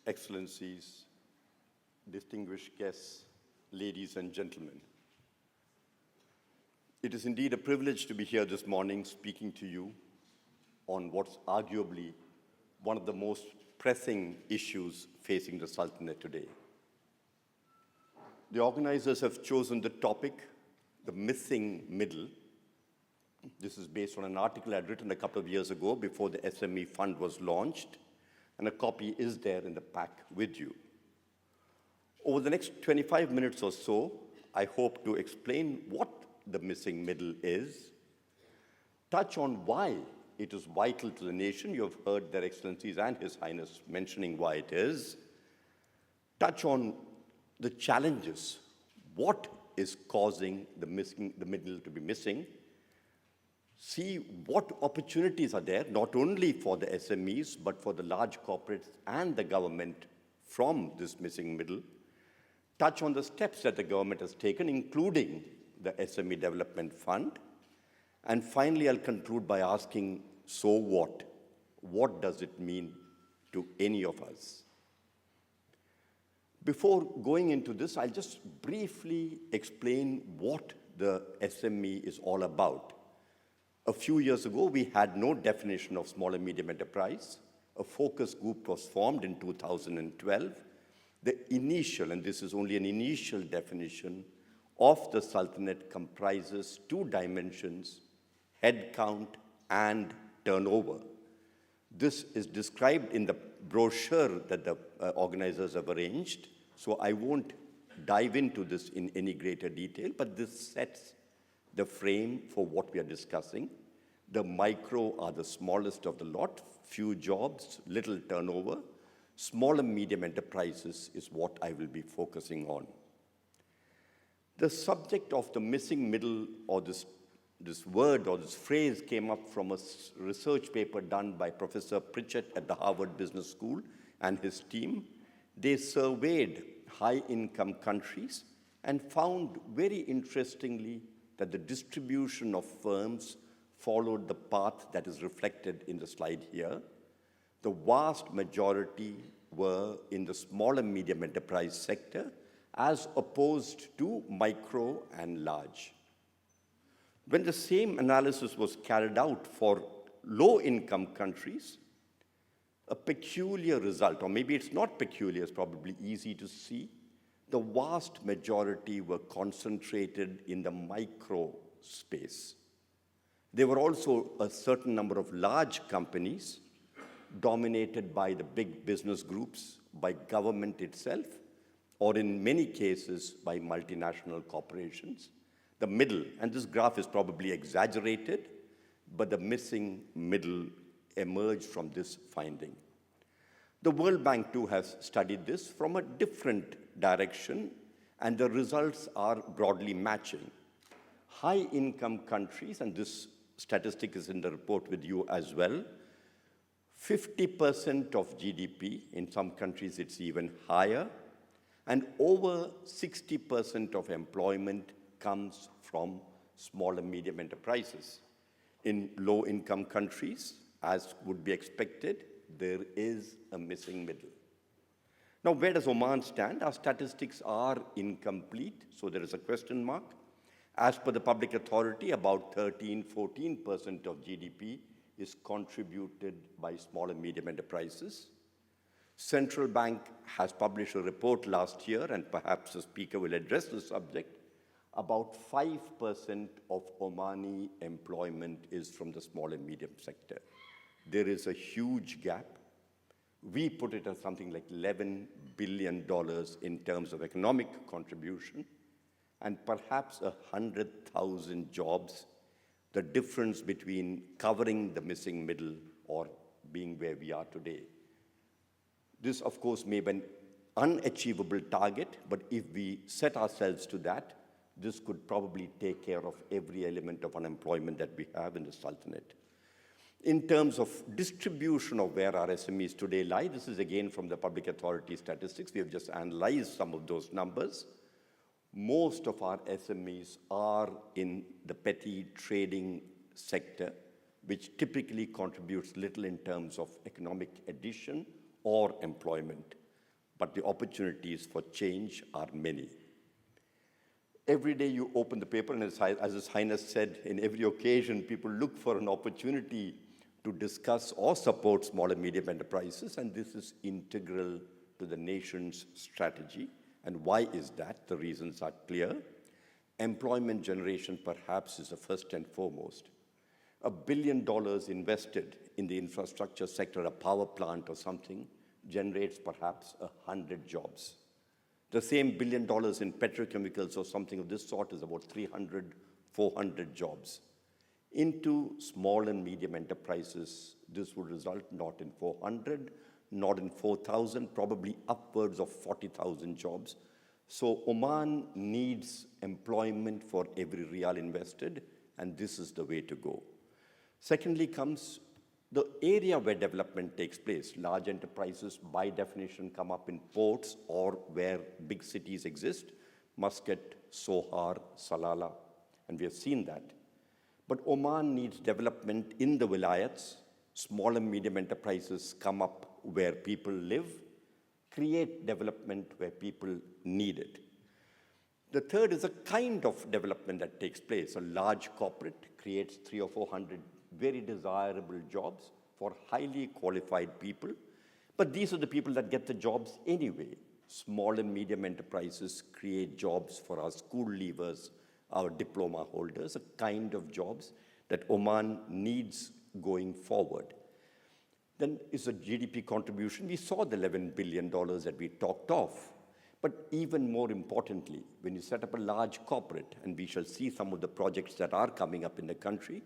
Excellencies, distinguished guests, ladies and gentlemen. It is indeed a privilege to be here this morning speaking to you on what's arguably one of the most pressing issues facing the Sultanate today. The organizers have chosen the topic, the missing middle. This is based on an article I'd written a couple of years ago before the SME fund was launched, and a copy is there in the pack with you. Over the next 25 minutes or so, I hope to explain what the missing middle is, touch on why it is vital to the nation. You have heard Their Excellencies and His Highness mentioning why it is. Touch on the challenges, what is causing the middle to be missing. See what opportunities are there, not only for the SMEs, but for the large corporates and the government from this missing middle. Touch on the steps that the government has taken, including the SME Development Fund. And finally, I'll conclude by asking, so what? What does it mean to any of us? Before going into this, I'll just briefly explain what the SME is all about. A few years ago, we had no definition of small and medium enterprise. A focus group was formed in 2012. The initial, and this is only an initial definition, of the Sultanate comprises two dimensions: headcount and turnover. This is described in the brochure that the organizers have arranged, so I won't dive into this in any greater detail, but this sets the frame for what we are discussing. The micro are the smallest of the lot, few jobs, little turnover. Small and medium enterprises is what I will be focusing on. The subject of the missing middle, or this word or this phrase, came up from a research paper done by Professor Pritchett at the Harvard Business School and his team. They surveyed high-income countries and found, very interestingly, that the distribution of firms followed the path that is reflected in the slide here. The vast majority were in the small and medium enterprise sector, as opposed to micro and large. When the same analysis was carried out for low-income countries, a peculiar result, or maybe it's not peculiar, it's probably easy to see, the vast majority were concentrated in the micro space. There were also a certain number of large companies dominated by the big business groups, by government itself, or in many cases by multinational corporations. The middle, and this graph is probably exaggerated, but the missing middle emerged from this finding. The World Bank too has studied this from a different direction, and the results are broadly matching. High-income countries, and this statistic is in the report with you as well, 50% of GDP, in some countries it's even higher, and over 60% of employment comes from small and medium enterprises. In low-income countries, as would be expected, there is a missing middle. Now, where does Oman stand? Our statistics are incomplete, so there is a question mark. As per the public authority, about 13–14% of GDP is contributed by small and medium enterprises. Central Bank has published a report last year, and perhaps the speaker will address the subject. About 5% of Omani employment is from the small and medium sector. There is a huge gap. We put it as something like $11 billion in terms of economic contribution, and perhaps 100,000 jobs, the difference between covering the missing middle or being where we are today. This, of course, may be an unachievable target, but if we set ourselves to that, this could probably take care of every element of unemployment that we have in the Sultanate. In terms of distribution of where our SMEs today lie, this is again from the public authority statistics. We have just analyzed some of those numbers. Most of our SMEs are in the petty trading sector, which typically contributes little in terms of economic addition or employment. but the opportunities for change are many. Every day you open the paper, and as His Highness said, in every occasion, people look for an opportunity to discuss or support small and medium enterprises, and this is integral to the nation's strategy. And why is that? The reasons are clear. Employment generation, perhaps, is the first and foremost. $1 billion invested in the infrastructure sector, a power plant or something, generates perhaps 100 jobs. The same $1 billion in petrochemicals or something of this sort is about 300, 400 jobs. Into small and medium enterprises, this would result not in 400, not in 4,000, probably upwards of 40,000 jobs. So Oman needs employment for every rial invested, and this is the way to go. Secondly comes the area where development takes place. Large enterprises, by definition, come up in ports or where big cities exist, Muscat, Sohar, Salalah, and we have seen that. But Oman needs development in the wilayats. Small and medium enterprises come up where people live, create development where people need it. The third is a kind of development that takes place. A large corporate creates 300 or 400 very desirable jobs for highly qualified people. But these are the people that get the jobs anyway. Small and medium enterprises create jobs for our school leavers, our diploma holders, a kind of jobs that Oman needs going forward. Then is a GDP contribution. We saw the $11 billion that we talked of. But even more importantly, when you set up a large corporate, and we shall see some of the projects that are coming up in the country,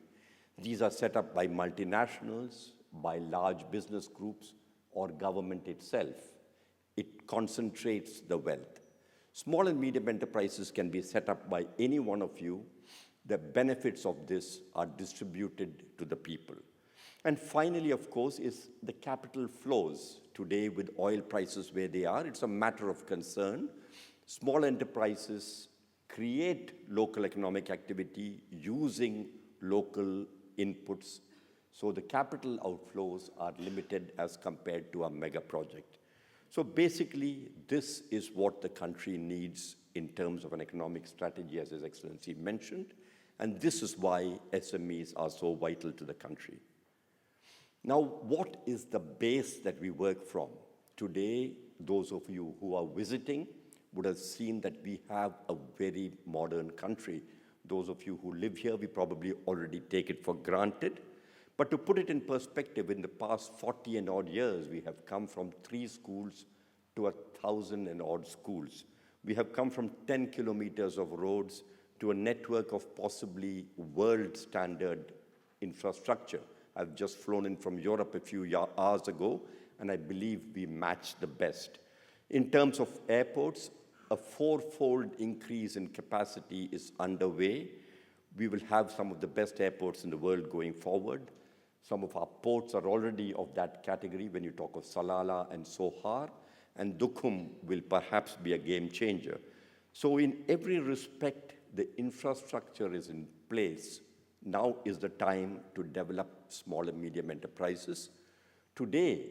these are set up by multinationals, by large business groups, or government itself. It concentrates the wealth. Small and medium enterprises can be set up by any one of you. The benefits of this are distributed to the people. And finally, of course, is the capital flows. Today, with oil prices where they are, it's a matter of concern. Small enterprises create local economic activity using local inputs. So the capital outflows are limited as compared to a mega project. So basically, this is what the country needs in terms of an economic strategy, as His Excellency mentioned. And this is why SMEs are so vital to the country. Now, what is the base that we work from? Today, those of you who are visiting would have seen that we have a very modern country. Those of you who live here, we probably already take it for granted. But to put it in perspective, in the past 40 and odd years, we have come from 3 schools to 1,000 and odd schools. We have come from 10 kilometers of roads to a network of possibly world standard infrastructure. I've just flown in from Europe a few hours ago, and I believe we match the best. In terms of airports, a 4-fold increase in capacity is underway. We will have some of the best airports in the world going forward. Some of our ports are already of that category when you talk of Salalah and Sohar, and Dukhum will perhaps be a game changer. So in every respect, the infrastructure is in place. Now is the time to develop small and medium enterprises. Today,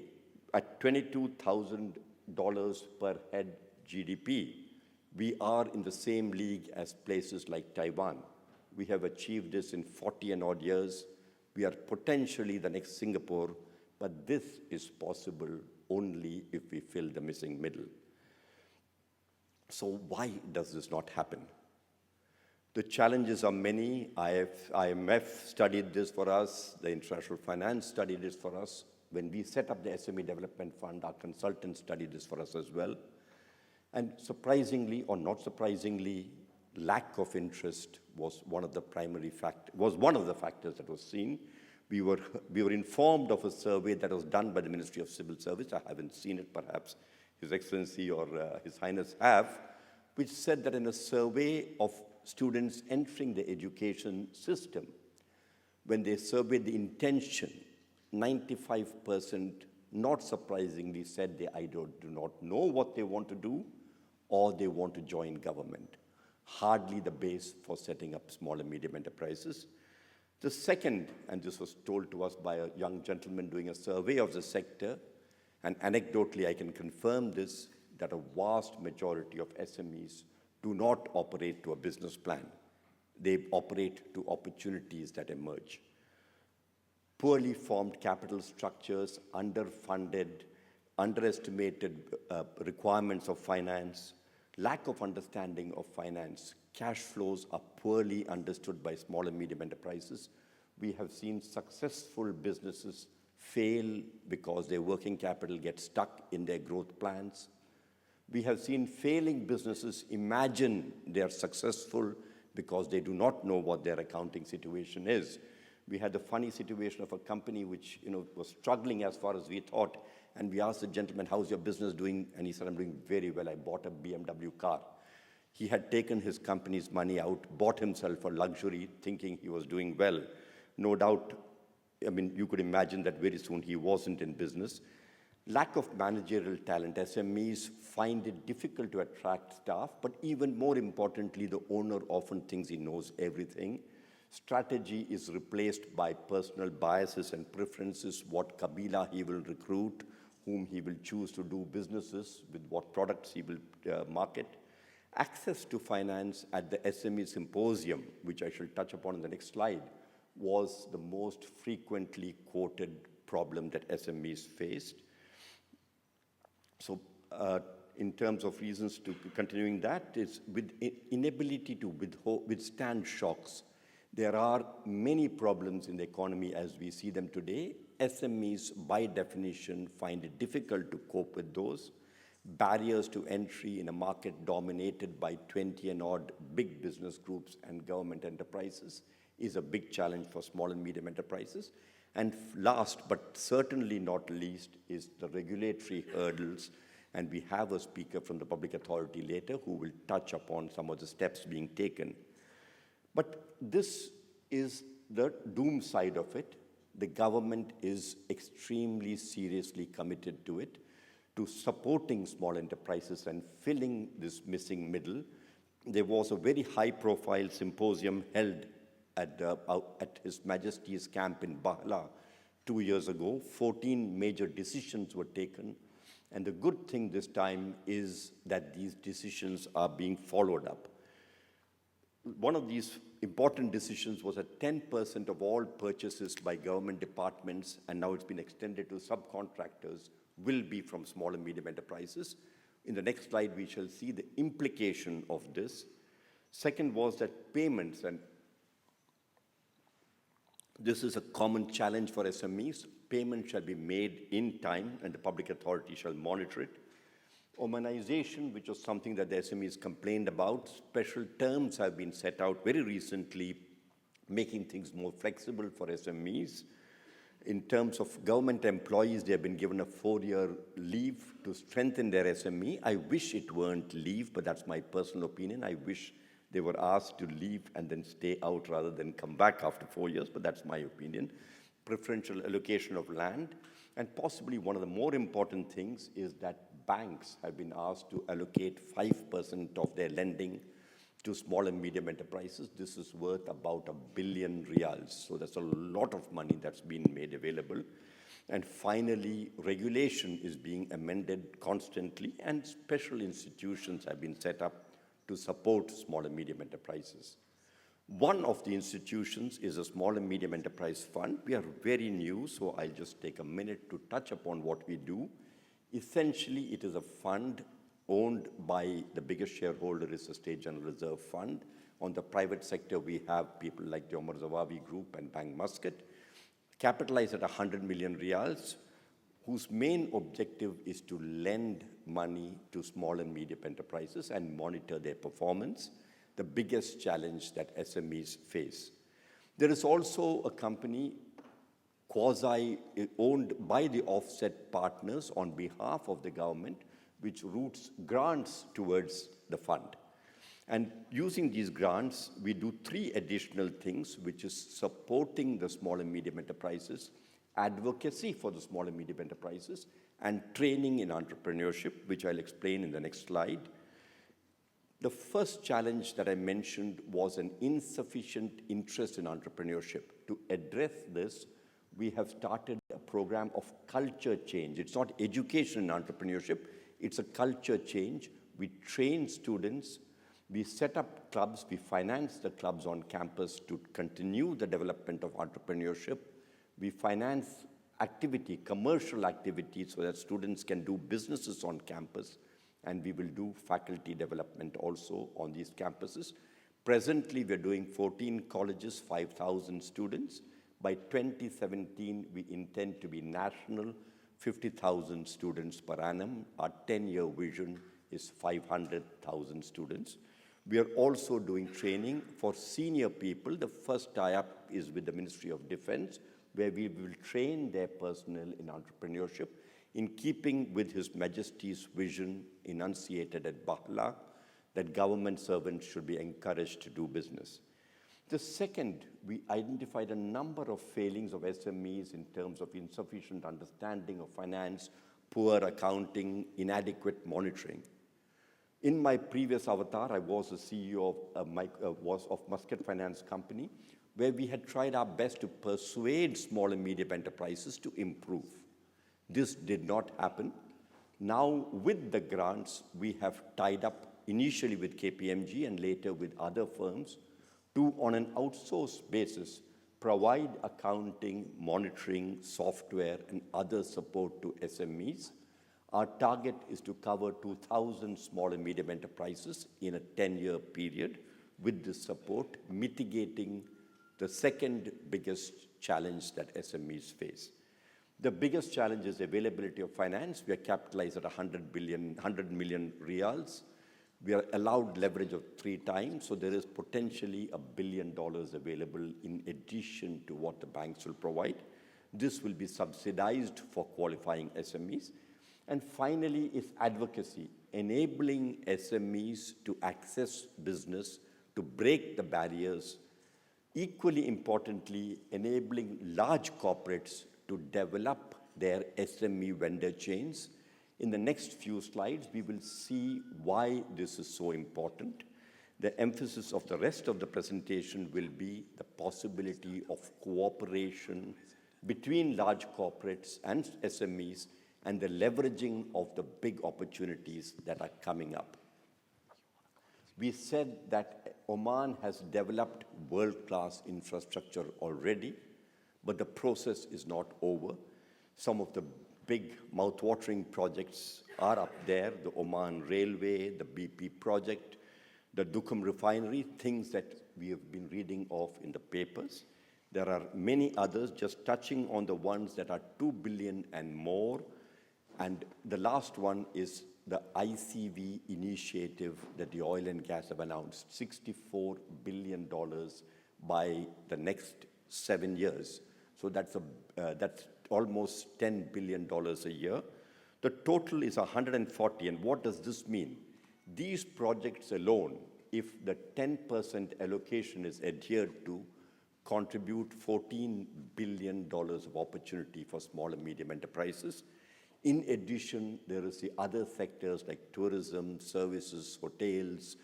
at $22,000 per head GDP, we are in the same league as places like Taiwan. We have achieved this in 40 and odd years. We are potentially the next Singapore, but this is possible only if we fill the missing middle. So why does this not happen? The challenges are many. IMF studied this for us. The International Finance studied this for us. When we set up the SME Development Fund, our consultants studied this for us as well. And surprisingly, or not surprisingly, lack of interest was one of the factors that was seen. We were informed of a survey that was done by the Ministry of Civil Service. I haven't seen it, perhaps His Excellency or His Highness have, which said that in a survey of students entering the education system, when they surveyed the intention, 95%, not surprisingly, said they either do not know what they want to do or they want to join government. Hardly the base for setting up small and medium enterprises. The second, and this was told to us by a young gentleman doing a survey of the sector, and anecdotally I can confirm this, that a vast majority of SMEs do not operate to a business plan. They operate to opportunities that emerge. Poorly formed capital structures, underfunded, underestimated requirements of finance, lack of understanding of finance, cash flows are poorly understood by small and medium enterprises. We have seen successful businesses fail because their working capital gets stuck in their growth plans. We have seen failing businesses imagine they are successful because they do not know what their accounting situation is. We had the funny situation of a company which was struggling as far as we thought, and we asked the gentleman, how's your business doing? And he said, I'm doing very well. I bought a BMW car. He had taken his company's money out, bought himself a luxury, thinking he was doing well. No doubt, you could imagine that very soon he wasn't in business. Lack of managerial talent. SMEs find it difficult to attract staff, but even more importantly, the owner often thinks he knows everything. Strategy is replaced by personal biases and preferences, what Kabila he will recruit, whom he will choose to do businesses, with what products he will market. Access to finance at the SME symposium, which I shall touch upon in the next slide, was the most frequently quoted problem that SMEs faced. So in terms of reasons to continuing that, is with inability to withstand shocks. There are many problems in the economy as we see them today. SMEs, by definition, find it difficult to cope with those. Barriers to entry in a market dominated by 20 and odd big business groups and government enterprises is a big challenge for small and medium enterprises. And last, but certainly not least, is the regulatory hurdles. And we have a speaker from the public authority later who will touch upon some of the steps being taken. But this is the doom side of it. The government is extremely seriously committed to it, to supporting small enterprises and filling this missing middle. There was a very high-profile symposium held at His Majesty's camp in Bahla 2 years ago. 14 major decisions were taken. And the good thing this time is that these decisions are being followed up. One of these important decisions was that 10% of all purchases by government departments, and now it's been extended to subcontractors, will be from small and medium enterprises. In the next slide, we shall see the implication of this. Second was that payments, and this is a common challenge for SMEs, payments shall be made in time and the public authority shall monitor it. Omanization, which was something that the SMEs complained about, special terms have been set out very recently, making things more flexible for SMEs. In terms of government employees, they have been given a 4-year leave to strengthen their SME. I wish it weren't leave, but that's my personal opinion. I wish they were asked to leave and then stay out rather than come back after 4 years, but that's my opinion. Preferential allocation of land. And possibly one of the more important things is that banks have been asked to allocate 5% of their lending to small and medium enterprises. This is worth about $1 billion. So that's a lot of money that's been made available. And finally, regulation is being amended constantly, and special institutions have been set up to support small and medium enterprises. One of the institutions is a Small and Medium Enterprise Fund. We are very new, so I'll just take a minute to touch upon what we do. Essentially, it is a fund owned by the biggest shareholder is the State General Reserve Fund. On the private sector, we have people like the Omar Zawawi Group and Bank Muscat, capitalized at 100 million riyals, whose main objective is to lend money to small and medium enterprises and monitor their performance, the biggest challenge that SMEs face. There is also a company quasi-owned by the offset partners on behalf of the government, which routes grants towards the fund. And using these grants, we do 3 additional things, which is supporting the small and medium enterprises, advocacy for the small and medium enterprises, and training in entrepreneurship, which I'll explain in the next slide. The first challenge that I mentioned was an insufficient interest in entrepreneurship. To address this, we have started a program of culture change. It's not education in entrepreneurship, It's a culture change. We train students, we set up clubs, we finance the clubs on campus to continue the development of entrepreneurship. We finance activity, commercial activity, so that students can do businesses on campus, and we will do faculty development also on these campuses. Presently, we're doing 14 colleges, 5,000 students. By 2017, we intend to be national, 50,000 students per annum. Our 10-year vision is 500,000 students. We are also doing training for senior people. The first tie-up is with the Ministry of Defense, where we will train their personnel in entrepreneurship in keeping with His Majesty's vision enunciated at Bahla, that government servants should be encouraged to do business. The second, we identified a number of failings of SMEs in terms of insufficient understanding of finance, poor accounting, inadequate monitoring. In my previous avatar, I was the CEO of Muscat Finance Company, where we had tried our best to persuade small and medium enterprises to improve. This did not happen. Now, with the grants, we have tied up initially with KPMG and later with other firms to, on an outsourced basis, provide accounting, monitoring, software, and other support to SMEs. Our target is to cover 2,000 small and medium enterprises in a 10-year period with this support, mitigating the second biggest challenge that SMEs face. The biggest challenge is availability of finance. We are capitalized at 100 million riyals. We are allowed leverage of 3 times, so there is potentially $1 billion available in addition to what the banks will provide. This will be subsidized for qualifying SMEs. And finally is advocacy, enabling SMEs to access business, to break the barriers. Equally importantly, enabling large corporates to develop their SME vendor chains. In the next few slides, we will see why this is so important. The emphasis of the rest of the presentation will be the possibility of cooperation between large corporates and SMEs and the leveraging of the big opportunities that are coming up. We said that Oman has developed world-class infrastructure already, but the process is not over. Some of the big mouth-watering projects are up there, the Oman Railway, the BP project, the Duqm refinery, things that we have been reading of in the papers. There are many others, just touching on the ones that are 2 billion and more. And the last one is the ICV initiative that the oil and gas have announced, $64 billion by the next 7 years. So that's almost $10 billion a year. The total is 140, and what does this mean? These projects alone, if the 10% allocation is adhered to, contribute $14 billion of opportunity for small and medium enterprises. In addition, there is the other sectors like tourism, services, hotels,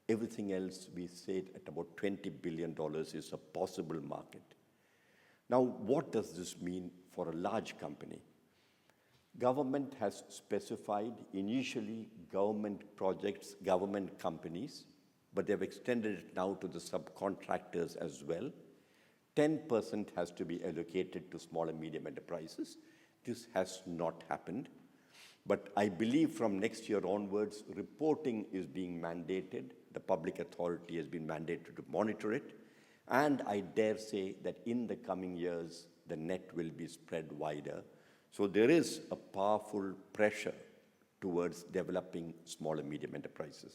everything else. We say at about $20 billion is a possible market. Now, what does this mean for a large company? Government has specified initially government projects, government companies, but they've extended it now to the subcontractors as well. 10% has to be allocated to small and medium enterprises. This has not happened. But I believe from next year onwards, reporting is being mandated. The public authority has been mandated to monitor it. And I dare say that in the coming years, the net will be spread wider. So there is a powerful pressure towards developing small and medium enterprises.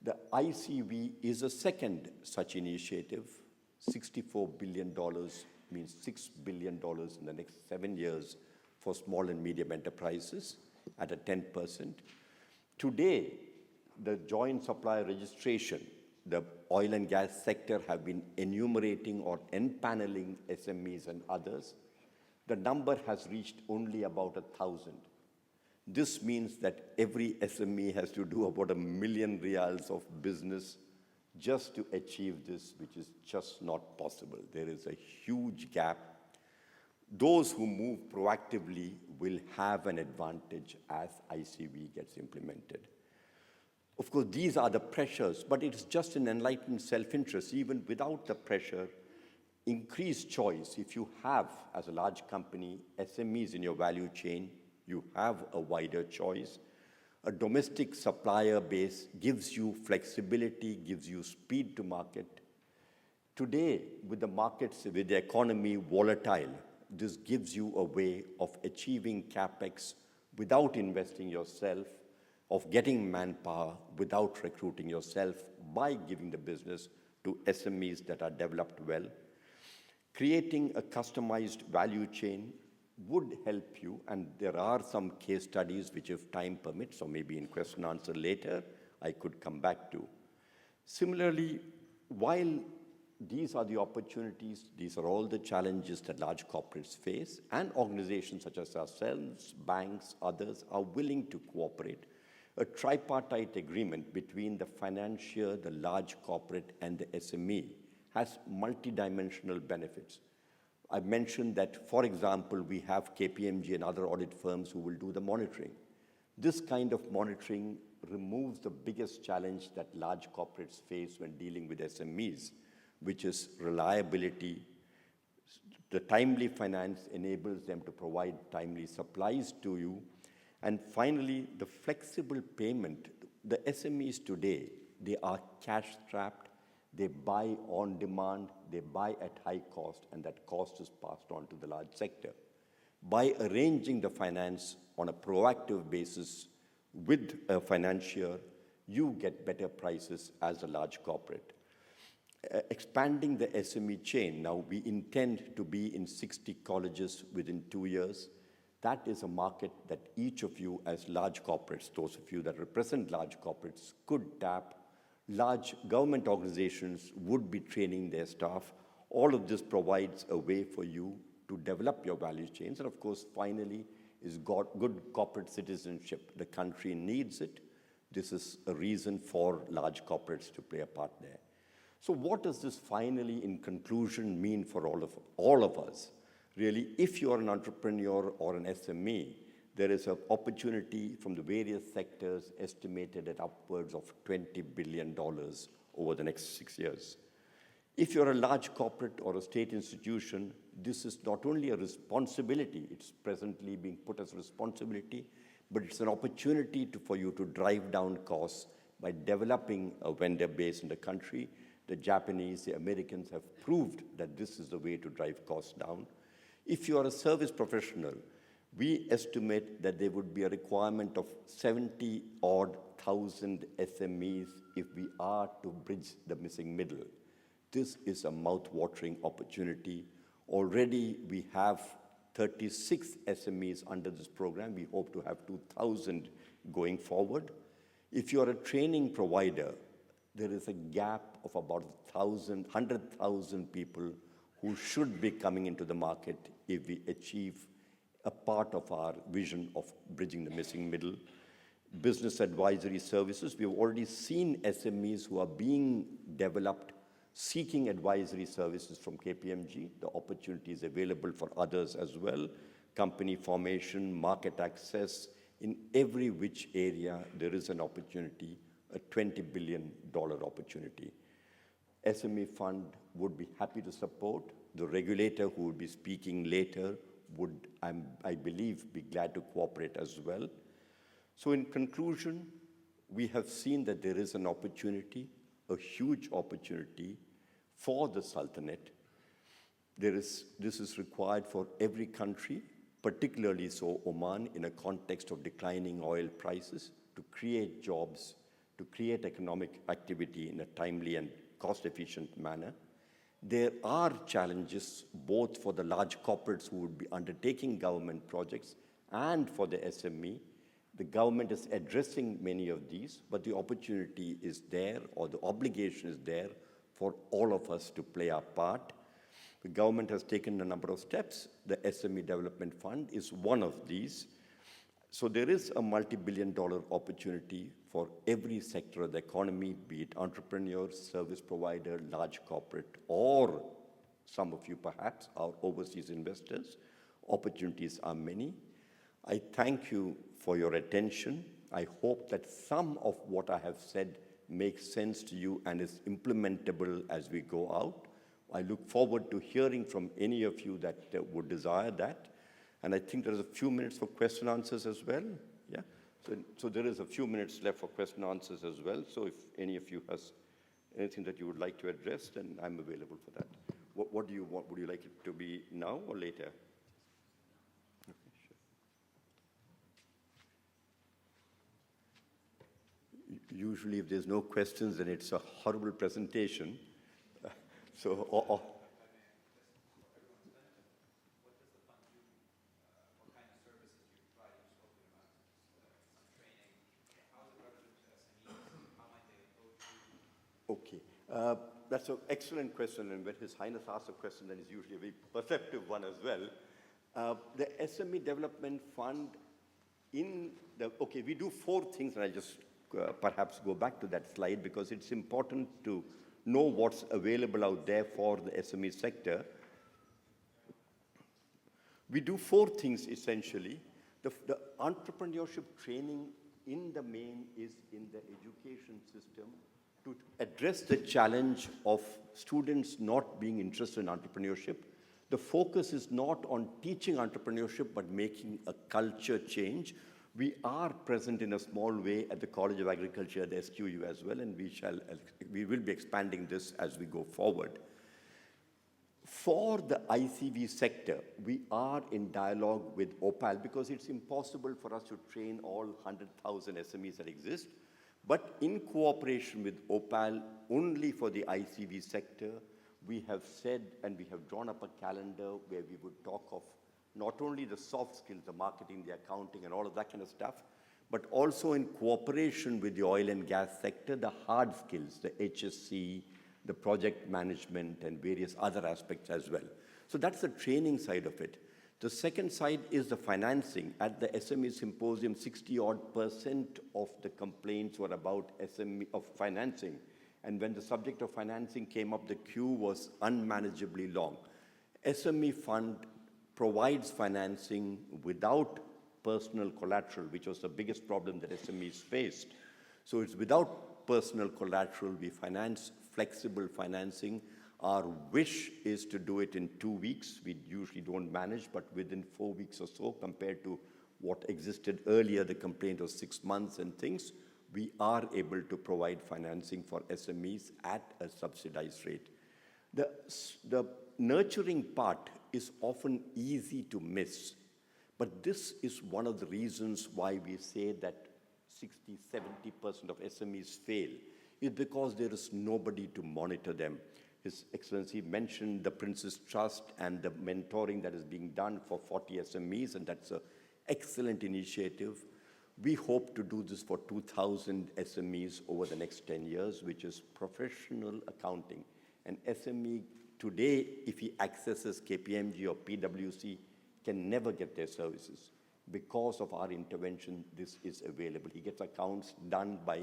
The ICV is a second such initiative. $64 billion means $6 billion in the next 7 years for small and medium enterprises at a 10%. Today, the joint supplier registration, the oil and gas sector have been enumerating or empaneling SMEs and others. The number has reached only about 1,000. This means that every SME has to do about 1 million riyals of business just to achieve this, which is just not possible. There is a huge gap. Those who move proactively will have an advantage as ICV gets implemented. Of course, these are the pressures, but it is just an enlightened self-interest. Even without the pressure, increased choice. If you have, as a large company, SMEs in your value chain, you have a wider choice. A domestic supplier base gives you flexibility, gives you speed to market. Today, with the markets, with the economy volatile, this gives you a way of achieving CapEx without investing yourself, of getting manpower without recruiting yourself by giving the business to SMEs that are developed well. Creating a customized value chain would help you, and there are some case studies which, if time permits, or maybe in question answer later, I could come back to. Similarly, while these are the opportunities, these are all the challenges that large corporates face, and organizations such as ourselves, banks, others are willing to cooperate. A tripartite agreement between the financier, the large corporate, and the SME has multidimensional benefits. I've mentioned that, for example, we have KPMG and other audit firms who will do the monitoring. This kind of monitoring removes the biggest challenge that large corporates face when dealing with SMEs, which is reliability. The timely finance enables them to provide timely supplies to you. And finally, the flexible payment. The SMEs today, they are cash-strapped. They buy on demand, they buy at high cost, and that cost is passed on to the large sector. By arranging the finance on a proactive basis with a financier, you get better prices as a large corporate. Expanding the SME chain, now we intend to be in 60 colleges within 2 years. That is a market that each of you as large corporates, those of you that represent large corporates, could tap. Large government organizations would be training their staff. All of this provides a way for you to develop your value chains. And of course, finally, is good corporate citizenship. The country needs it. This is a reason for large corporates to play a part there. So what does this finally, in conclusion, mean for all of us? Really, if you are an entrepreneur or an SME, there is an opportunity from the various sectors estimated at upwards of $20 billion over the next 6 years. If you're a large corporate or a state institution, this is not only a responsibility, it's presently being put as a responsibility, but it's an opportunity for you to drive down costs by developing a vendor base in the country. The Japanese, the Americans have proved that this is the way to drive costs down. If you are a service professional, we estimate that there would be a requirement of 70-odd thousand SMEs if we are to bridge the missing middle. This is a mouth-watering opportunity. Already we have 36 SMEs under this program. We hope to have 2,000 going forward. If you are a training provider, there is a gap of about 100,000 people who should be coming into the market if we achieve a part of our vision of bridging the missing middle. Business advisory services, we've already seen SMEs who are being developed seeking advisory services from KPMG. The opportunity is available for others as well. Company formation, market access, in every which area there is an opportunity, a $20 billion opportunity. SME Fund would be happy to support. The regulator who will be speaking later would, I believe, be glad to cooperate as well. So in conclusion, we have seen that there is an opportunity, a huge opportunity for the Sultanate. This is required for every country, particularly so Oman, in a context of declining oil prices, to create jobs, to create economic activity in a timely and cost-efficient manner. There are challenges both for the large corporates who would be undertaking government projects and for the SME. The government is addressing many of these, but the opportunity is there, or the obligation is there for all of us to play our part. The government has taken a number of steps. The SME Development Fund is one of these. So there is a multi-billion-dollar opportunity for every sector of the economy, be it entrepreneurs, service provider, large corporate, or some of you perhaps are overseas investors, Opportunities are many. I thank you for your attention. I hope that some of what I have said makes sense to you and is implementable as we go out. I look forward to hearing from any of you that would desire that. And I think there's a few minutes for question answers as well. Yeah. So there is a few minutes left for question answers as well. So if any of you has anything that you would like to address, then I'm available for that. What do you want? Would you like it to be now or later? Okay, sure. Usually if there's no questions, then it's a horrible presentation. So, okay, that's an excellent question, and when His Highness asks a question, then it's usually a very perceptive one as well. The SME Development Fund okay, we do 4 things, and I'll just perhaps go back to that slide because it's important to know what's available out there for the SME sector. We do 4 things essentially. The entrepreneurship training in the main is in the education system to address the challenge of students not being interested in entrepreneurship. The focus is not on teaching entrepreneurship, but making a culture change. We are present in a small way at the College of Agriculture, the SQU as well, and we will be expanding this as we go forward. For the ICV sector, we are in dialogue with OPAL because it's impossible for us to train all 100,000 SMEs that exist. But in cooperation with OPAL, only for the ICV sector, we have said and we have drawn up a calendar where we would talk of not only the soft skills, the marketing, the accounting, and all of that kind of stuff, but also in cooperation with the oil and gas sector, the hard skills, the HSC, the project management, and various other aspects as well. So that's the training side of it. The second side is the financing. At the SME Symposium, 60-odd% of the complaints were about financing. And when the subject of financing came up, the queue was unmanageably long. SME Fund provides financing without personal collateral, which was the biggest problem that SMEs faced. So it's without personal collateral. We finance flexible financing. Our wish is to do it in 2 weeks. We usually don't manage, but within 4 weeks or so, compared to what existed earlier, the complaint was 6 months and things, we are able to provide financing for SMEs at a subsidized rate. The nurturing part is often easy to miss, but this is one of the reasons why we say that 60–70% of SMEs fail, is because there is nobody to monitor them. His Excellency mentioned the Prince's Trust and the mentoring that is being done for 40 SMEs, and that's an excellent initiative. We hope to do this for 2,000 SMEs over the next 10 years, which is professional accounting. An SME today, if he accesses KPMG or PwC, can never get their services. Because of our intervention, this is available. He gets accounts done by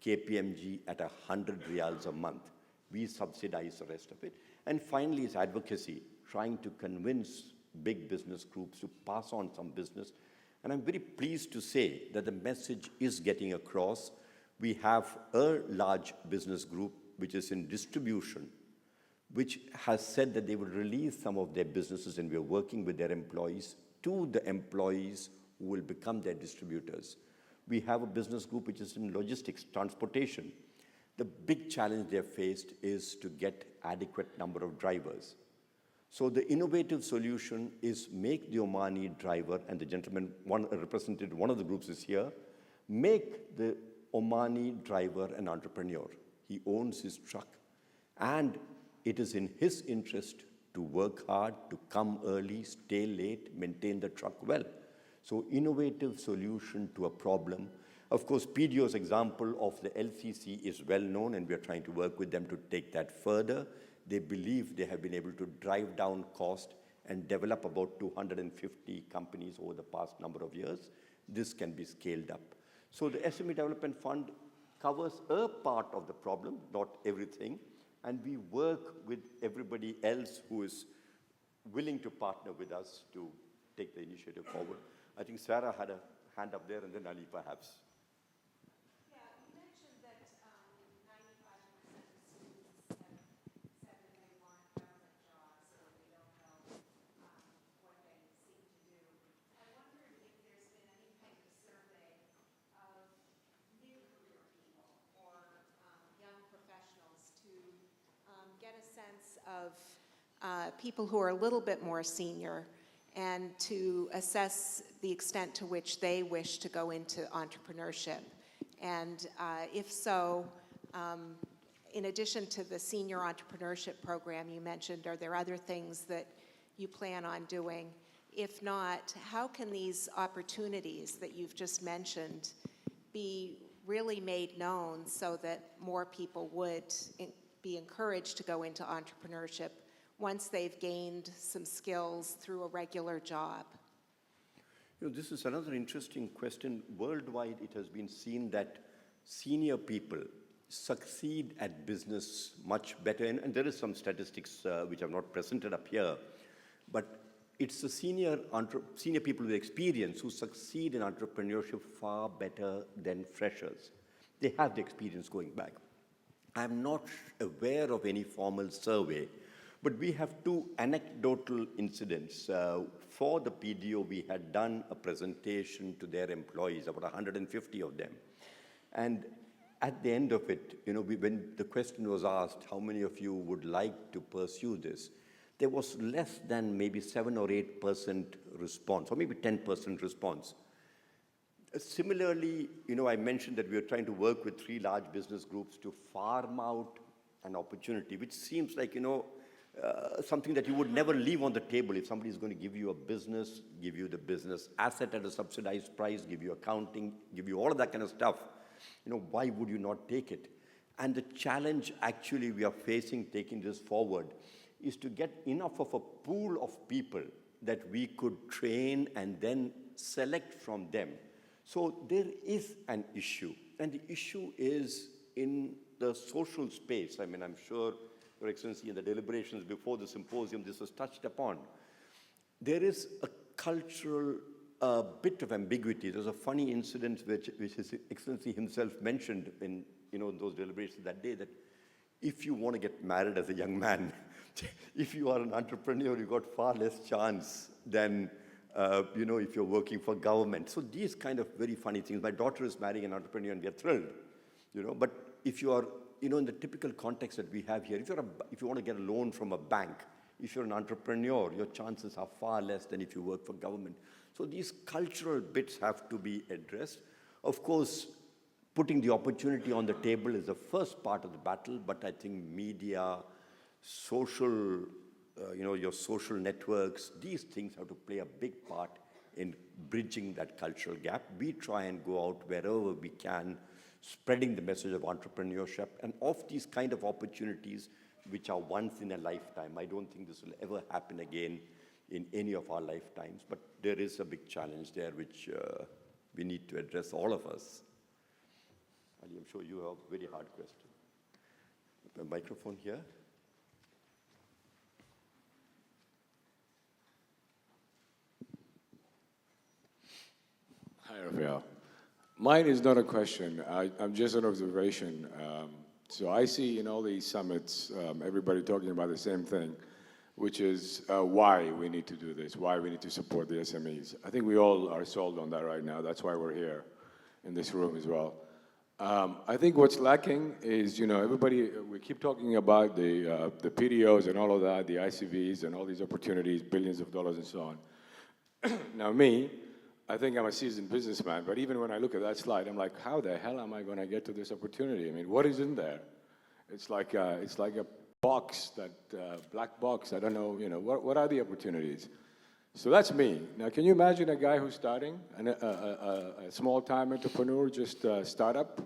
KPMG at 100 riyals a month. We subsidize the rest of it. And finally is advocacy, trying to convince big business groups to pass on some business. And I'm very pleased to say that the message is getting across. We have a large business group which is in distribution, which has said that they will release some of their businesses, and we're working with their employees to the employees who will become their distributors. We have a business group which is in logistics, transportation. The big challenge they have faced is to get adequate number of drivers. So the innovative solution is make the Omani driver, and the gentleman, represented one of the groups is here, make the Omani driver an entrepreneur. He owns his truck, and it is in his interest to work hard, to come early, stay late, maintain the truck well. So innovative solution to a problem. Of course, PDO's example of the LCC is well known, and we are trying to work with them to take that further. They believe they have been able to drive down cost and develop about 250 companies over the past number of years. This can be scaled up. So the SME Development Fund covers a part of the problem, not everything, and we work with everybody else who is willing to partner with us to take the initiative forward. I think Sarah had a hand up there, and then Ali perhaps. Yeah, you mentioned that 95% of students have said that they want government jobs or they don't know what they seem to do. I wondered if there's been any kind of survey of new career people or young professionals to get a sense of people who are a little bit more senior and to assess the extent to which they wish to go into entrepreneurship. And if so, in addition to the senior entrepreneurship program you mentioned, are there other things that you plan on doing? If not, how can these opportunities that you've just mentioned be really made known so that more people would be encouraged to go into entrepreneurship once they've gained some skills through a regular job? You know, this is another interesting question. Worldwide, it has been seen that senior people succeed at business much better. And there is some statistics which I've not presented up here. But it's the senior people with experience who succeed in entrepreneurship far better than freshers. They have the experience going back. I'm not aware of any formal survey, but we have two anecdotal incidents. For the PDO, we had done a presentation to their employees, about 150 of them. And at the end of it, you know, when the question was asked, how many of you would like to pursue this? There was less than maybe 7 or 8% response, or maybe 10% response. Similarly, you know, I mentioned that we are trying to work with 3 large business groups to farm out an opportunity, which seems like, you know, something that you would never leave on the table. If somebody is going to give you a business, give you the business asset at a subsidized price, give you accounting, give you all of that kind of stuff, you know, why would you not take it? And the challenge actually we are facing taking this forward is to get enough of a pool of people that we could train and then select from them. So there is an issue, and the issue is in the social space. I mean, I'm sure, Your Excellency, in the deliberations before the symposium, this was touched upon. There is a cultural bit of ambiguity. There's a funny incident which His Excellency himself mentioned in, you know, those deliberations that day, that if you want to get married as a young man, if you are an entrepreneur, you've got far less chance than you know, if you're working for government. So these kind of very funny things. My daughter is marrying an entrepreneur and we are thrilled, you know, but if you are, you know, in the typical context that we have here, if you want to get a loan from a bank, if you're an entrepreneur, your chances are far less than if you work for government. So these cultural bits have to be addressed. Of course, putting the opportunity on the table is the first part of the battle, but I think media, social, you know, your social networks, these things have to play a big part in bridging that cultural gap. We try and go out wherever we can, spreading the message of entrepreneurship and of these kind of opportunities which are once in a lifetime. I don't think this will ever happen again in any of our lifetimes, but there is a big challenge there which we need to address, all of us. Ali, I'm sure you have a very hard question. The microphone here. Hi, Raphael. Mine is not a question. I'm just an observation. So I see in all these summits, everybody talking about the same thing, which is why we need to do this, why we need to support the SMEs. I think we all are sold on that right now. That's why we're here in this room as well. I think what's lacking is, you know, everybody, we keep talking about the PDOs and all of that, the ICVs and all these opportunities, billions of dollars and so on. Now me, I think I'm a seasoned businessman, but even when I look at that slide, I'm like, how the hell am I going to get to this opportunity? I mean, what is in there? It's like a box, that black box. I don't know, you know, what are the opportunities? So that's me. Now, can you imagine a guy who's starting, a small-time entrepreneur, just startup?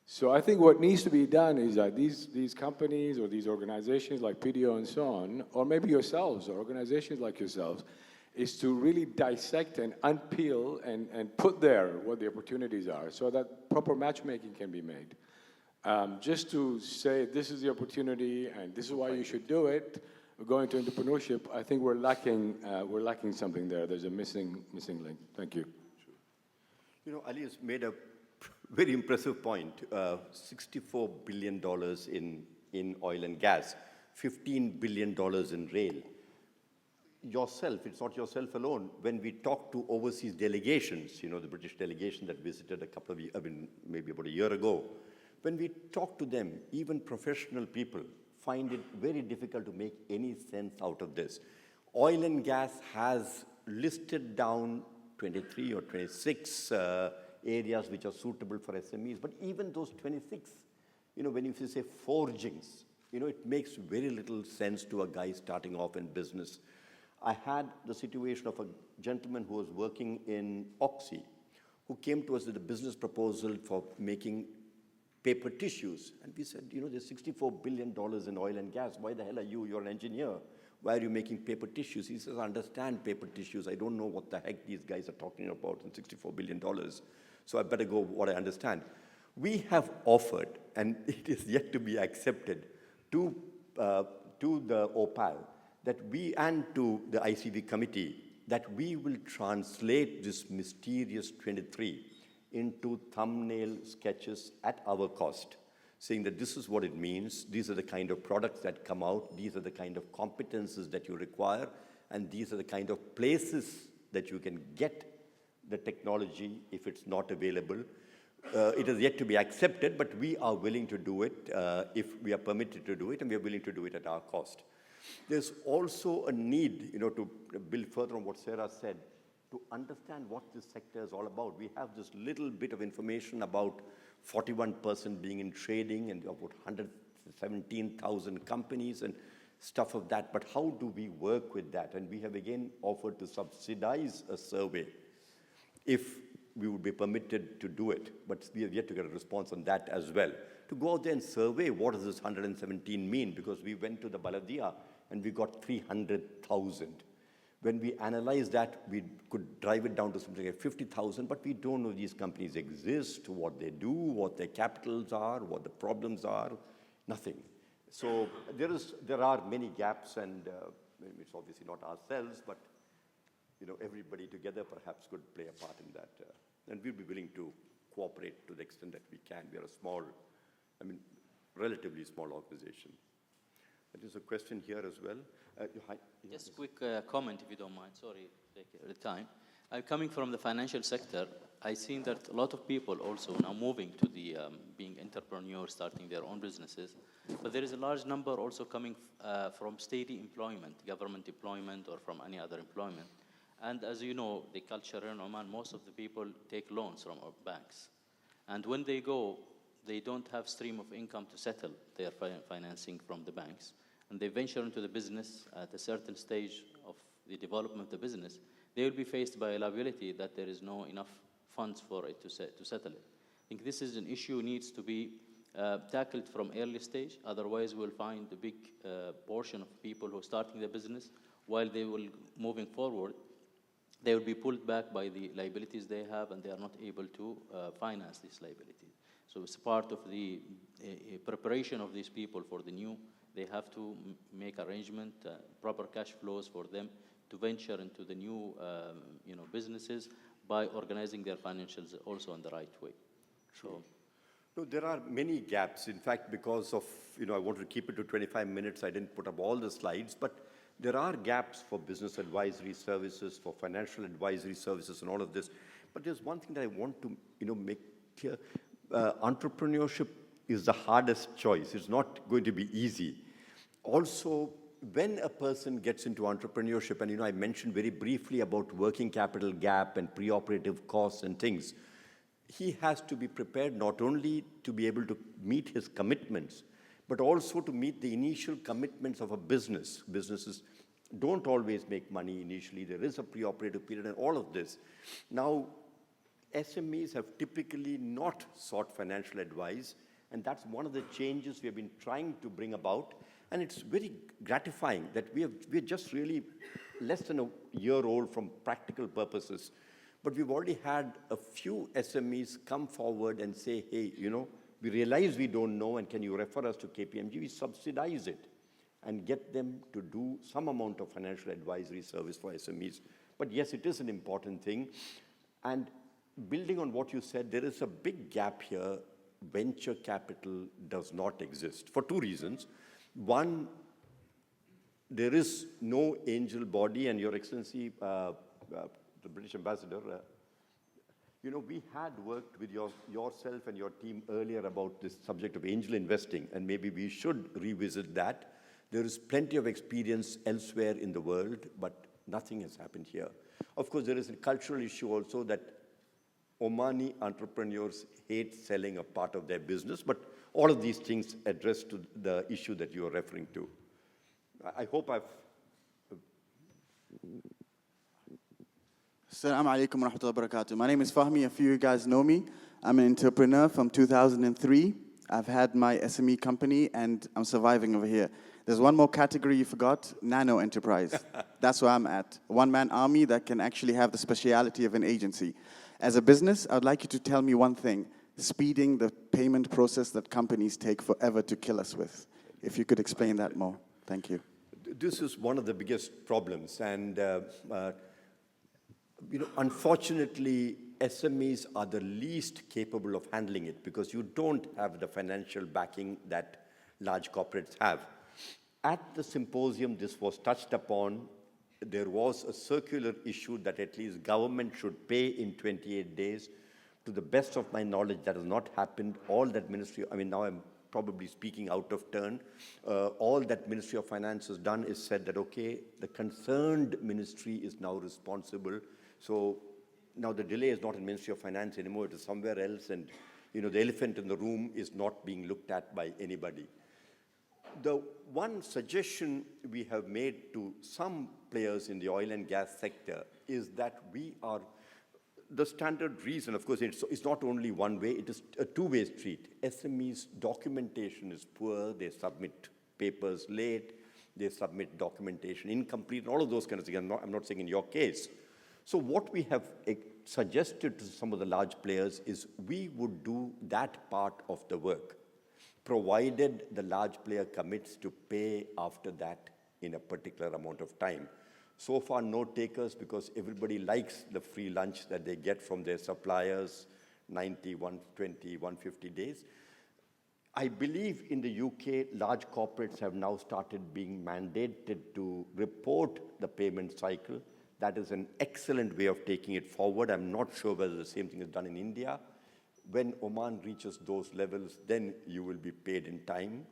So I think what needs to be done is that these companies or these organizations like PDO and so on, or maybe yourselves, or organizations like yourselves, is to really dissect and unpeel and put there what the opportunities are so that proper matchmaking can be made. Just to say this is the opportunity and this is why you should do it, going to entrepreneurship, I think we're lacking something there. There's a missing link. Thank you. You know, Ali has made a very impressive point. $64 billion in oil and gas, $15 billion in rail. Yourself, it's not yourself alone. When we talk to overseas delegations, you know, the British delegation that visited a couple of years, maybe about a year ago, when we talk to them, even professional people find it very difficult to make any sense out of this. Oil and gas has listed down 23 or 26 areas which are suitable for SMEs, but even those 26, you know, when you say forgings, you know, it makes very little sense to a guy starting off in business. I had the situation of a gentleman who was working in Oxy, who came to us with a business proposal for making paper tissues. And we said, you know, there's $64 billion in oil and gas. Why the hell are you? You're an engineer. Why are you making paper tissues? He says, I understand paper tissues. I don't know what the heck these guys are talking about in $64 billion. So I better go what I understand. We have offered, and it is yet to be accepted, to the OPAL, that we, and to the ICV committee, that we will translate this mysterious 23 into thumbnail sketches at our cost, saying that this is what it means, these are the kind of products that come out, these are the kind of competences that you require, and these are the kind of places that you can get the technology if it's not available. It is yet to be accepted, but we are willing to do it if we are permitted to do it, and we are willing to do it at our cost. There's also a need, you know, to build further on what Sarah said, to understand what this sector is all about. We have this little bit of information about 41% being in trading and about 117,000 companies and stuff of that. But how do we work with that? And we have again offered to subsidize a survey if we would be permitted to do it. But we have yet to get a response on that as well. To go out there and survey what does this 117 mean, because we went to the Baladia and we got 300,000. When we analyzed that, we could drive it down to something like 50,000, but we don't know if these companies exist, what they do, what their capitals are, what the problems are, nothing. So there are many gaps, and it's obviously not ourselves, but you know, everybody together perhaps could play a part in that. And we'll be willing to cooperate to the extent that we can. We are a small, relatively small organization. There's a question here as well. Hi. Just a quick comment, if you don't mind. Sorry, take the time. I'm coming from the financial sector. I've seen that a lot of people also now moving to the being entrepreneurs, starting their own businesses. But there is a large number also coming from steady employment, government employment, or from any other employment. And as you know, the culture in Oman, most of the people take loans from our banks. And when they go, they don't have stream of income to settle their financing from the banks. And they venture into the business at a certain stage of the development of the business, they will be faced by a liability that there is no enough funds for it to settle it. I think this is an issue needs to be tackled from early stage. Otherwise, we'll find a big portion of people who are starting the business, while they will moving forward, they will be pulled back by the liabilities they have, and they are not able to finance these liabilities. So it's part of the preparation of these people for the new. They have to make arrangement, proper cash flows for them to venture into the new businesses by organizing their financials also in the right way. So, no, there are many gaps. In fact, because of, I wanted to keep it to 25 minutes, I didn't put up all the slides, but there are gaps for business advisory services, for financial advisory services and all of this. But there's one thing that I want to, make clear. Entrepreneurship is the hardest choice. It's not going to be easy. Also, when a person gets into entrepreneurship, and I mentioned very briefly about working capital gap and pre-operative costs and things, he has to be prepared not only to be able to meet his commitments, but also to meet the initial commitments of a business. Businesses don't always make money initially. There is a pre-operative period and all of this. Now, SMEs have typically not sought financial advice, and that's one of the changes we have been trying to bring about. And it's very gratifying that we're just really less than a year old from practical purposes. But we've already had a few SMEs come forward and say, hey, we realize we don't know, and can you refer us to KPMG? We subsidize it. and get them to do some amount of financial advisory service for SMEs. But yes, it is an important thing. And building on what you said, there is a big gap here. Venture capital does not exist for two reasons. One, there is no angel body, and Your Excellency, the British Ambassador, you know, we had worked with yourself and your team earlier about this subject of angel investing, and maybe we should revisit that. There is plenty of experience elsewhere in the world, but nothing has happened here. Of course, there is a cultural issue also that Omani entrepreneurs hate selling a part of their business, but all of these things address to the issue that you are referring to. I hope I've... Assalamu alaikum wa rahmatullahi wa barakatuh. My name is Fahmi. A few of you guys know me. I'm an entrepreneur from 2003. I've had my SME company and I'm surviving over here. There's one more category you forgot, nano enterprise. That's where I'm at. One-man army that can actually have the speciality of an agency. As a business, I'd like you to tell me one thing, speeding the payment process that companies take forever to kill us with. If you could explain that more. Thank you. This is one of the biggest problems, and you know, unfortunately, SMEs are the least capable of handling it because you don't have the financial backing that large corporates have. At the symposium, this was touched upon. There was a circular issue that at least government should pay in 28 days. To the best of my knowledge, that has not happened. All that ministry, I mean, now I'm probably speaking out of turn. All that Ministry of Finance has done is said that, okay, the concerned ministry is now responsible. So now the delay is not in Ministry of Finance anymore, it is somewhere else, and you know, the elephant in the room is not being looked at by anybody. The one suggestion we have made to some players in the oil and gas sector is that we are, the standard reason, of course, it's not only one way, it is a two-way street. SMEs' documentation is poor, they submit papers late, they submit documentation incomplete, and all of those kinds of things. I'm not saying in your case. So what we have suggested to some of the large players is we would do that part of the work, provided the large player commits to pay after that in a particular amount of time. So far, no takers because everybody likes the free lunch that they get from their suppliers, 90, 120, 150 days. I believe in the UK, large corporates have now started being mandated to report the payment cycle. That is an excellent way of taking it forward. I'm not sure whether the same thing is done in India. When Oman reaches those levels, then you will be paid in time.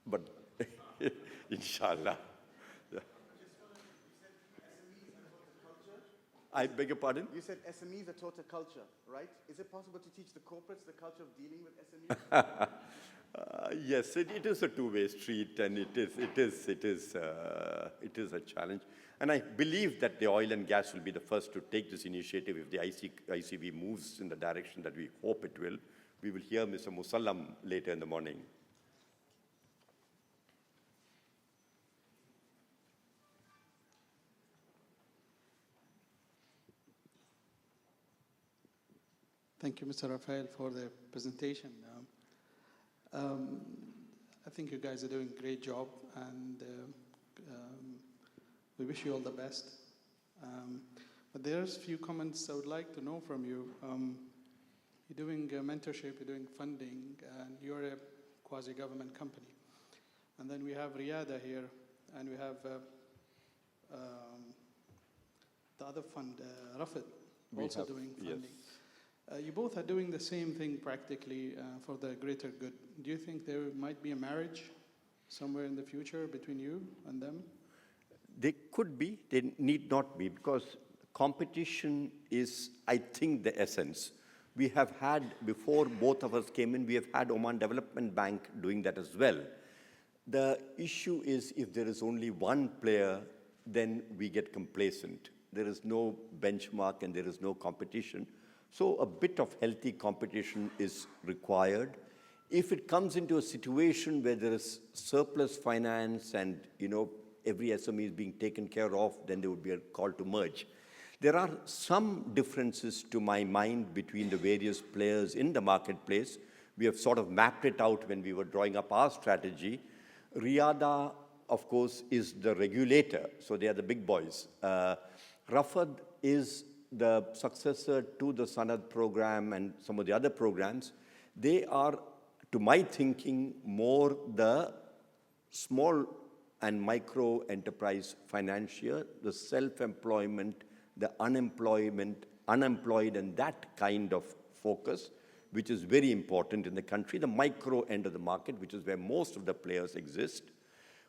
But inshallah. I beg your pardon? You said SMEs are taught a culture, right? Is it possible to teach the corporates the culture of dealing with SMEs? Yes, it is a two-way street, and it is a challenge. And I believe that the oil and gas will be the first to take this initiative if the ICV moves in the direction that we hope it will. We will hear Mr. Musallam later in the morning. Thank you, Mr. Raphael, for the presentation. I think you guys are doing a great job, and we wish you all the best. But there's a few comments I would like to know from you. You're doing mentorship, you're doing funding, and you're a quasi-government company. And then we have Riyada here, and we have the other fund, Rafid, also doing funding. Yes. You both are doing the same thing practically for the greater good. Do you think there might be a marriage somewhere in the future between you and them? They could be, they need not be, because competition is, I think, the essence. We have had, before both of us came in, we have had Oman Development Bank doing that as well. The issue is if there is only one player, then we get complacent. There is no benchmark and there is no competition. So a bit of healthy competition is required. If it comes into a situation where there is surplus finance and, you know, every SME is being taken care of, then there would be a call to merge. There are some differences to my mind between the various players in the marketplace. We have sort of mapped it out when we were drawing up our strategy. Riyadh, of course, is the regulator, so they are the big boys. Rafad is the successor to the Sanad program and some of the other programs. They are, to my thinking, more the small and micro enterprise financier, the self-employment, the unemployed, and that kind of focus, which is very important in the country, the micro end of the market, which is where most of the players exist.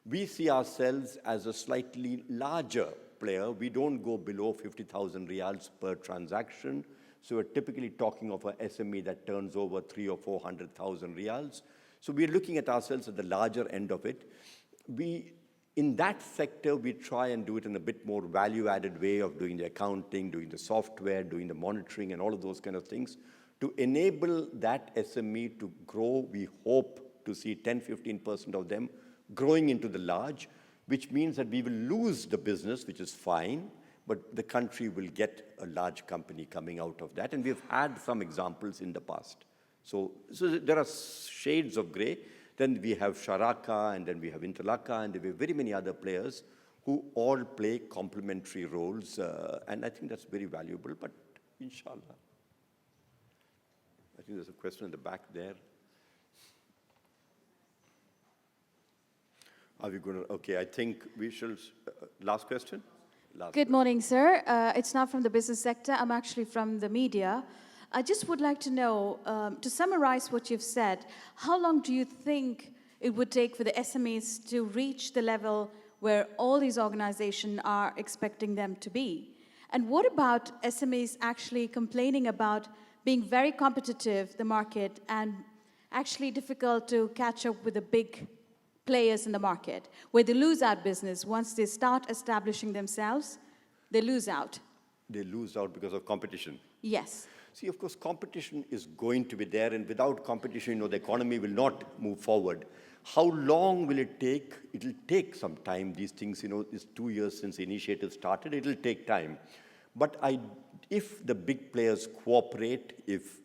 We see ourselves as a slightly larger player. We don't go below 50,000 riyals per transaction. So we're typically talking of an SME that turns over 300,000 or 400,000 riyals. So we're looking at ourselves at the larger end of it. In that sector, we try and do it in a bit more value-added way of doing the accounting, doing the software, doing the monitoring, and all of those kind of things. To enable that SME to grow, we hope to see 10-15% of them growing into the large, which means that we will lose the business, which is fine, but the country will get a large company coming out of that. And we've had some examples in the past. So there are shades of gray. Then we have Sharaka, and then we have Interlaka, and there are very many other players who all play complementary roles. And I think that's very valuable, but inshallah. I think there's a question in the back there. Are we going to, okay, I think we shall, last question? Good morning, sir. It's not from the business sector. I'm actually from the media. I just would like to know, to summarize what you've said, how long do you think it would take for the SMEs to reach the level where all these organizations are expecting them to be? And what about SMEs actually complaining about being very competitive, the market, and actually difficult to catch up with the big players in the market, where they lose out business once they start establishing themselves, they lose out? They lose out because of competition. Yes. See, of course, competition is going to be there, and without competition, the economy will not move forward. How long will it take? It'll take some time. These things, it's 2 years since the initiative started. It'll take time. But if the big players cooperate, if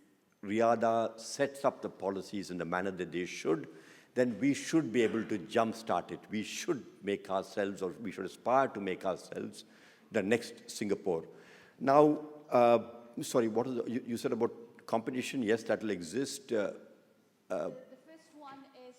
Riyadh sets up the policies in the manner that they should, then we should be able to jumpstart it. We should make ourselves, or we should aspire to make ourselves, the next Singapore. Now, sorry, what is you said about competition? Yes, that will exist. The first one is,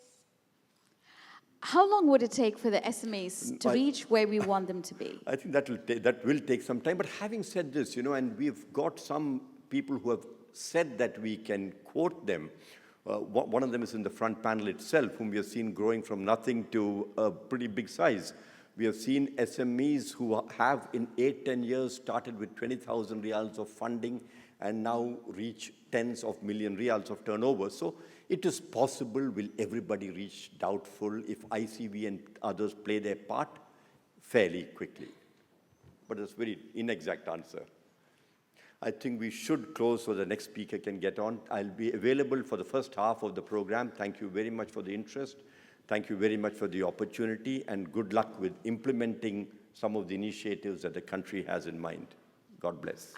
how long would it take for the SMEs to reach where we want them to be? I think that will take some time. But having said this, and we've got some people who have said that we can quote them. One of them is in the front panel itself, whom we have seen growing from nothing to a pretty big size. We have seen SMEs who have in 8-10 years started with 20,000 riyals of funding and now reach tens of million riyals of turnover. So it is possible. Will everybody reach? Doubtful. If ICB and others play their part, fairly quickly. But it's a very inexact answer. I think we should close so the next speaker can get on. I'll be available for the first half of the program. Thank you very much for the interest. Thank you very much for the opportunity, and good luck with implementing some of the initiatives that the country has in mind. God bless.